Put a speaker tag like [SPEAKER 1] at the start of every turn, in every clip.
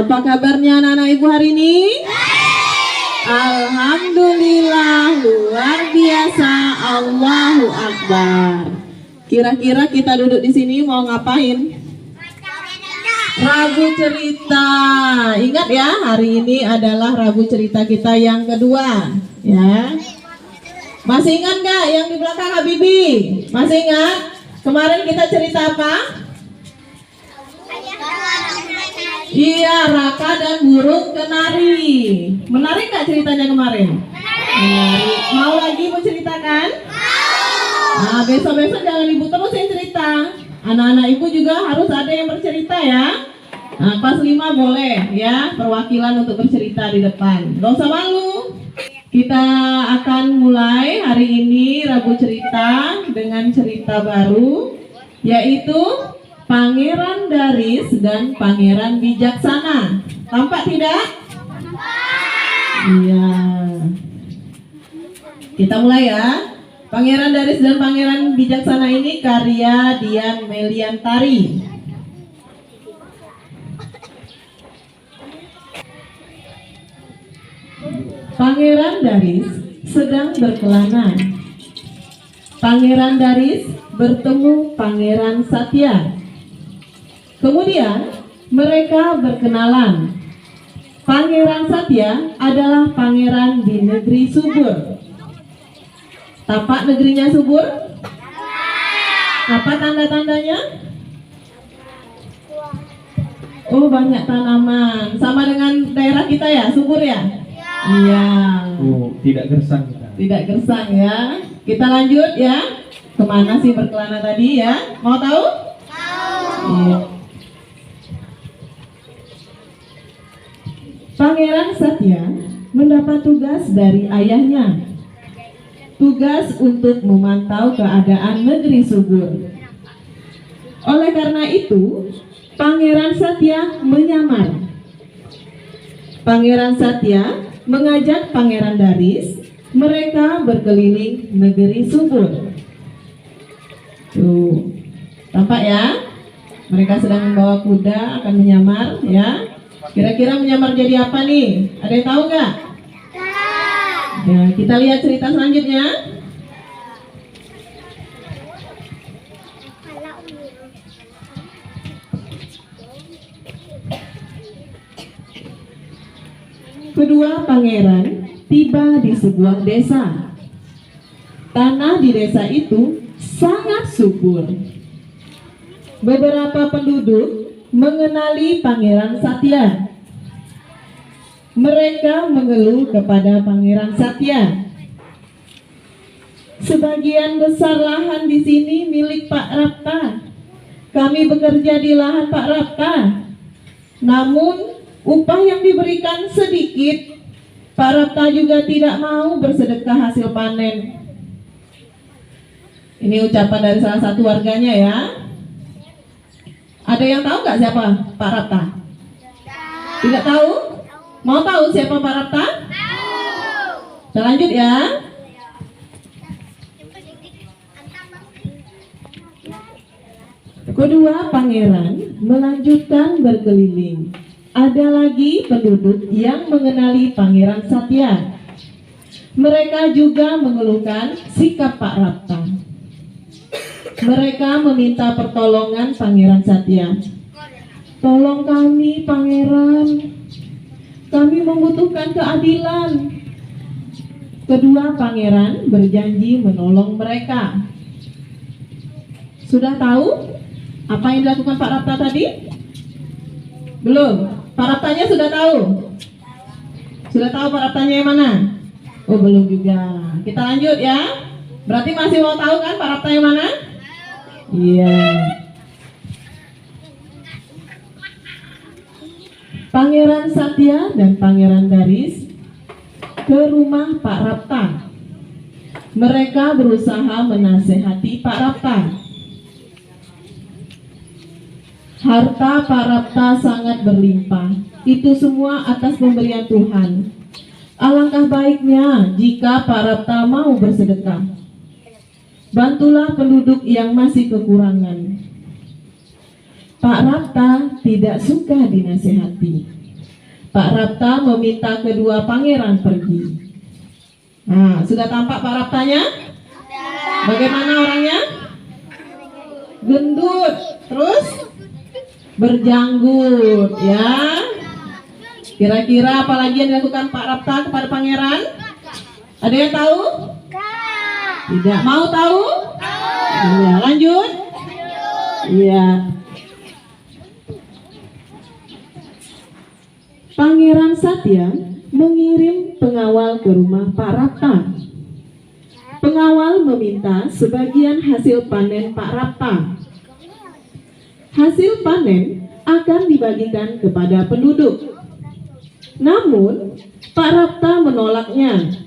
[SPEAKER 1] Apa kabarnya anak-anak ibu hari ini? Alhamdulillah, luar biasa, Allahu Akbar. Kira-kira kita duduk di sini mau ngapain? Rabu cerita. Ingat ya, hari ini adalah Rabu cerita kita yang kedua, ya. Masih ingat nggak yang di belakang Habibi? Masih ingat? Kemarin kita cerita apa? Iya, Raka dan burung kenari. Menarik nggak ceritanya kemarin? Menarik. Mau lagi mau ceritakan? Nah, besok-besok jangan ibu terus yang cerita. Anak-anak ibu juga harus ada yang bercerita ya. Nah, kelas 5 boleh ya, perwakilan untuk bercerita di depan. Gak usah malu. Kita akan mulai hari ini Rabu cerita dengan cerita baru, yaitu Pangeran Daris dan Pangeran Bijaksana. Tampak tidak? Iya. Kita mulai ya. Pangeran Daris dan Pangeran Bijaksana ini karya Dian Meliantari. Pangeran Daris sedang berkelana. Pangeran Daris bertemu Pangeran Satya. Kemudian mereka berkenalan. Pangeran Satya adalah pangeran di negeri subur. Tapak negerinya subur? Apa tanda-tandanya? Oh, banyak tanaman. Sama dengan daerah kita ya, subur ya? Iya.
[SPEAKER 2] Oh, tidak gersang kita.
[SPEAKER 1] Tidak gersang ya. Kita lanjut ya. Kemana sih berkelana tadi ya? Mau tahu? Iya. Pangeran Satya mendapat tugas dari ayahnya. Tugas untuk memantau keadaan negeri subur. Oleh karena itu, Pangeran Satya menyamar. Pangeran Satya mengajak Pangeran Daris, mereka berkeliling negeri subur. Tuh, tampak ya? Mereka sedang membawa kuda, akan menyamar ya. Kira-kira menyamar jadi apa nih? Ada yang tahu nggak? Ya, kita lihat cerita selanjutnya. Kedua pangeran tiba di sebuah desa. Tanah di desa itu sangat subur. Beberapa penduduk mengenali Pangeran Satya. Mereka mengeluh kepada Pangeran Satya. Sebagian besar lahan di sini milik Pak Rapta. Kami bekerja di lahan Pak Rapta. Namun upah yang diberikan sedikit. Pak Rapta juga tidak mau bersedekah hasil panen. Ini ucapan dari salah satu warganya ya. Ada yang tahu nggak siapa Pak Rapta? Tidak tahu? Mau tahu siapa Pak Rapta? Kita lanjut ya. Kedua pangeran melanjutkan berkeliling. Ada lagi penduduk yang mengenali Pangeran Satya. Mereka juga mengeluhkan sikap Pak Rapta. Mereka meminta pertolongan Pangeran Satya. Tolong kami, Pangeran. Kami membutuhkan keadilan. Kedua pangeran berjanji menolong mereka. Sudah tahu apa yang dilakukan Pak Rapta tadi? Belum. Pak Raptanya sudah tahu? Sudah tahu Pak Raptanya yang mana? Oh, belum juga. Kita lanjut ya. Berarti masih mau tahu kan Pak Rapta yang mana? Iya. Pangeran Satya dan Pangeran Daris ke rumah Pak Rapta. Mereka berusaha menasehati Pak Rapta. Harta Pak Rapta sangat berlimpah. Itu semua atas pemberian Tuhan. Alangkah baiknya jika Pak Rapta mau bersedekah. Bantulah penduduk yang masih kekurangan. Pak Rapta tidak suka dinasehati. Pak Rapta meminta kedua pangeran pergi. Nah, sudah tampak Pak Raptanya? Bagaimana orangnya? Gendut, terus berjanggut, ya. Kira-kira apa lagi yang dilakukan Pak Rapta kepada pangeran? Ada yang tahu? Tidak mau tahu? Iya, lanjut. Iya. Pangeran Satya mengirim pengawal ke rumah Pak Rapta. Pengawal meminta sebagian hasil panen Pak Rapta. Hasil panen akan dibagikan kepada penduduk. Namun, Pak Rapta menolaknya.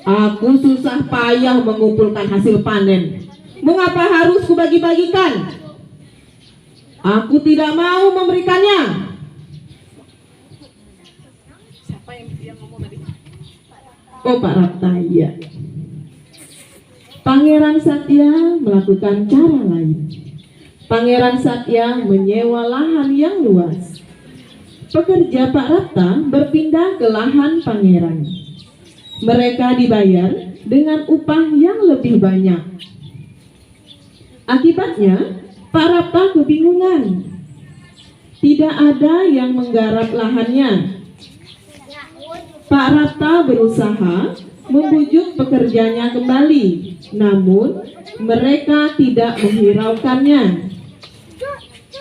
[SPEAKER 1] Aku susah payah mengumpulkan hasil panen. Mengapa harus kubagi-bagikan? Aku tidak mau memberikannya. Oh, Pak Rapta, iya. Pangeran Satya melakukan cara lain. Pangeran Satya menyewa lahan yang luas. Pekerja Pak Rapta berpindah ke lahan pangeran. Mereka dibayar dengan upah yang lebih banyak. Akibatnya, Pak Rapta kebingungan. Tidak ada yang menggarap lahannya. Pak Rapta berusaha membujuk pekerjanya kembali, namun mereka tidak menghiraukannya.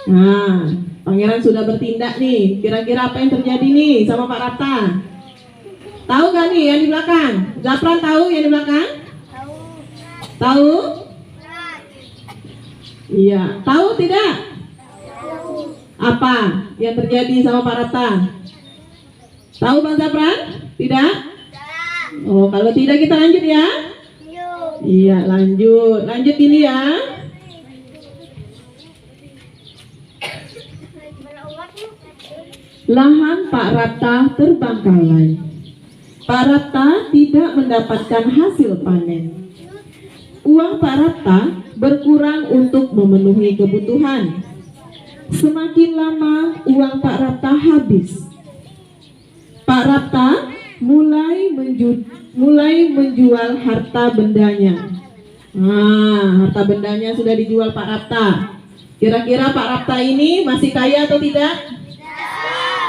[SPEAKER 1] Nah, pangeran sudah bertindak nih. Kira-kira apa yang terjadi nih sama Pak Rapta? Tahu gak nih yang di belakang? Zapran tahu yang di belakang? Tahu? Iya. Tahu tidak? Apa yang terjadi sama Pak Rapta? Tahu Bang Zapran? Tidak? Oh, kalau tidak kita lanjut ya? Iya, lanjut. Lanjut ini ya. Lahan Pak Rapta terbengkalai. Pak Rapta tidak mendapatkan hasil panen. Uang Pak Rapta berkurang untuk memenuhi kebutuhan. Semakin lama uang Pak Rapta habis. Pak Rapta mulai menjual harta bendanya. Nah, harta bendanya sudah dijual Pak Rapta. Kira-kira Pak Rapta ini masih kaya atau tidak?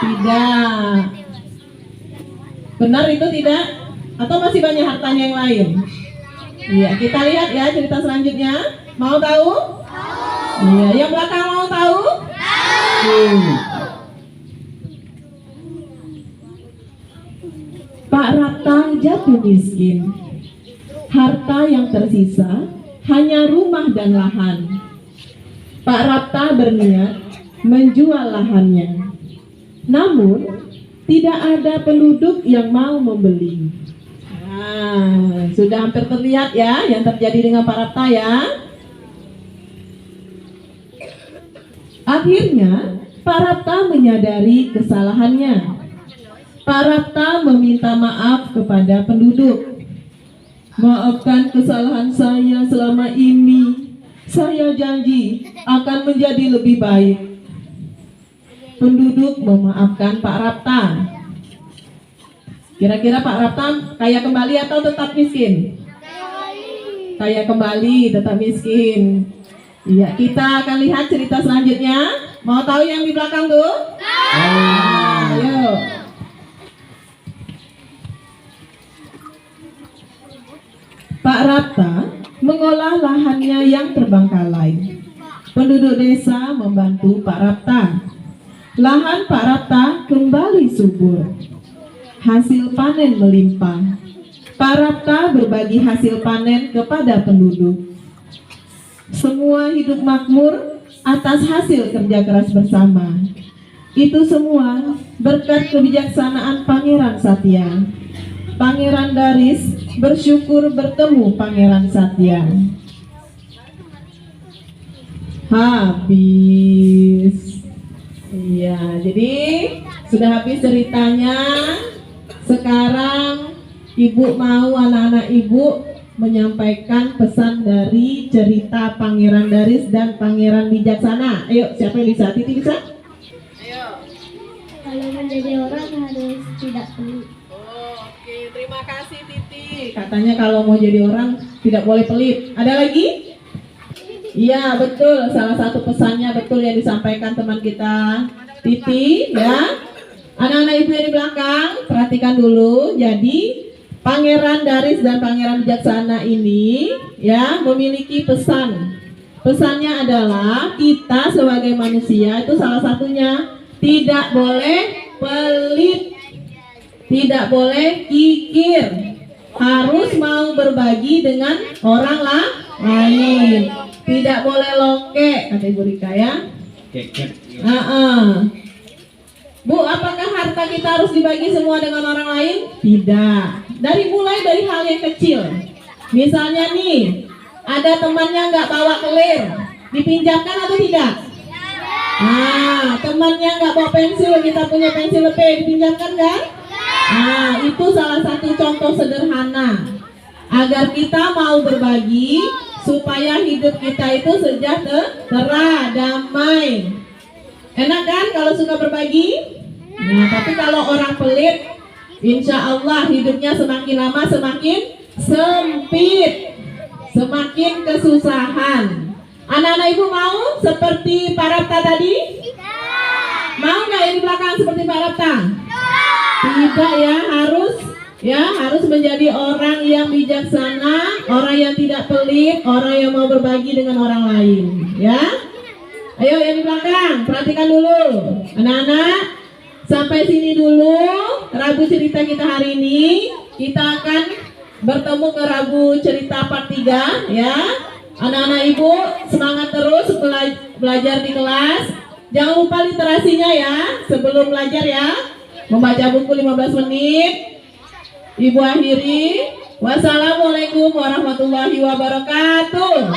[SPEAKER 1] Tidak. Benar itu tidak? Atau masih banyak hartanya yang lain? Iya, kita lihat ya cerita selanjutnya. Mau tahu? Iya, yang belakang mau tahu? Pak Rapta jatuh miskin. Harta yang tersisa hanya rumah dan lahan. Pak Rapta berniat menjual lahannya. Namun, tidak ada penduduk yang mau membeli. Nah, sudah hampir terlihat ya yang terjadi dengan Pak Rapta ya. Akhirnya, Pak Rapta menyadari kesalahannya. Pak Rapta meminta maaf kepada penduduk. Maafkan kesalahan saya selama ini. Saya janji akan menjadi lebih baik. Penduduk memaafkan Pak Rapta. Kira-kira Pak Rapta kaya kembali atau tetap miskin? Kaya kembali, tetap miskin. Iya, kita akan lihat cerita selanjutnya. Mau tahu yang di belakang tuh? Ayo. Pak Rapta mengolah lahannya yang terbengkalai. Penduduk desa membantu Pak Rapta. Lahan Pak Rapta kembali subur. Hasil panen melimpah. Pak Rapta berbagi hasil panen kepada penduduk. Semua hidup makmur atas hasil kerja keras bersama. Itu semua berkat kebijaksanaan Pangeran Satya. Pangeran Daris bersyukur bertemu Pangeran Satya. Habis. Iya, jadi sudah habis ceritanya. Sekarang Ibu mau anak-anak Ibu menyampaikan pesan dari cerita Pangeran Daris dan Pangeran Bijaksana. Ayo, siapa yang bisa? Titi bisa? Ayo.
[SPEAKER 3] Kalau menjadi orang harus tidak pelit.
[SPEAKER 1] Oke, terima kasih Titi. Katanya kalau mau jadi orang tidak boleh pelit. Ada lagi? Iya, betul. Salah satu pesannya betul yang disampaikan teman kita Titi, ya. Anak-anak ibu yang di belakang, perhatikan dulu. Jadi Pangeran Daris dan Pangeran Bijaksana ini ya memiliki pesan. Pesannya adalah kita sebagai manusia itu salah satunya tidak boleh pelit, tidak boleh kikir, harus mau berbagi dengan orang lain, tidak boleh loke, kata Ibu Rika ya.
[SPEAKER 2] Keket.
[SPEAKER 1] Bu, apakah harta kita harus dibagi semua dengan orang lain? Tidak. Mulai dari hal yang kecil. Misalnya nih, ada temannya nggak bawa kelir, dipinjamkan atau tidak? Nah, temannya nggak bawa pensil, kita punya pensil lebih, dipinjamkan kan? Nah, itu salah satu contoh sederhana agar kita mau berbagi supaya hidup kita itu sejahtera, damai. Enak kan kalau suka berbagi? Nah, tapi kalau orang pelit, insya Allah hidupnya semakin lama semakin sempit, semakin kesusahan. Anak-anak ibu mau seperti Pak Rapta tadi? Mau nggak yang di belakang seperti Pak Rapta? Tidak ya, harus menjadi orang yang bijaksana, orang yang tidak pelit, orang yang mau berbagi dengan orang lain, ya. Ayo yang di belakang, perhatikan dulu. Anak-anak, sampai sini dulu Rabu cerita kita hari ini. Kita akan bertemu ke Rabu cerita part 3 ya. Anak-anak ibu semangat terus belajar di kelas. Jangan lupa literasinya ya sebelum belajar ya. Membaca buku 15 menit. Ibu akhiri. Wassalamualaikum warahmatullahi wabarakatuh.